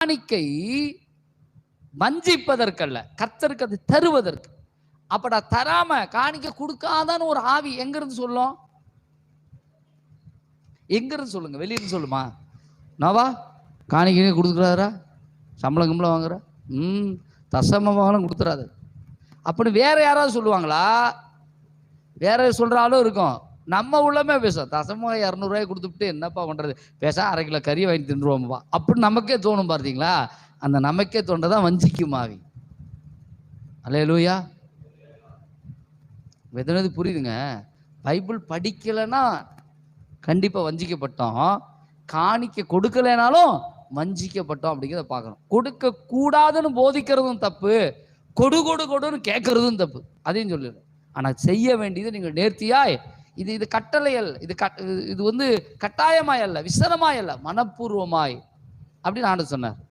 காணிக்கை வஞ்சிப்பதற்கல்ல, கர்த்தருக்கு அது தருவதற்கு. அப்படா தராம காணிக்க கொடுக்காதான்னு ஒரு ஆவி எங்க இருந்து சொல்லும்? எங்க இருந்து சொல்லுங்க? வெளியிருந்து சொல்லுமா? நவா காணிக்கை கொடுக்குறாரா, சம்பளம் கம்பளம் வாங்குற, தசமம் கொடுத்துறாரு அப்படின்னு வேற யாராவது சொல்லுவாங்களா? வேற சொல்றாலும் இருக்கும். நம்ம உள்ளமே பேசும், தசமம் 200 கொடுத்துட்டு என்னப்பா பண்றது, பேச 1/2 கிலோ கறி வாங்கி தின்றுவோம்பா அப்படின்னு நமக்கே தோணும். பார்த்தீங்களா? அந்த நமக்கே தோன்றதான் வஞ்சிக்கும் ஆவி. அல்லேலூயா. எதனது புரியுதுங்க? பைபிள் படிக்கலைன்னா கண்டிப்பா வஞ்சிக்கப்பட்டோம், காணிக்க கொடுக்கலைனாலும் வஞ்சிக்கப்பட்டோம் அப்படிங்கிறத பார்க்கணும். கொடுக்க கூடாதுன்னு போதிக்கிறதும் தப்பு, கொடு கொடு கொடுன்னு கேட்கறதும் தப்பு, அதையும் சொல்லிடுறேன். ஆனால் செய்ய வேண்டியது நீங்கள் நேர்த்தியாய், இது கட்டளையல், இது வந்து கட்டாயமாய் அல்ல, விசனமாய் அல்ல, மனப்பூர்வமாய் அப்படின்னு ஆண்டவர் சொன்னார்.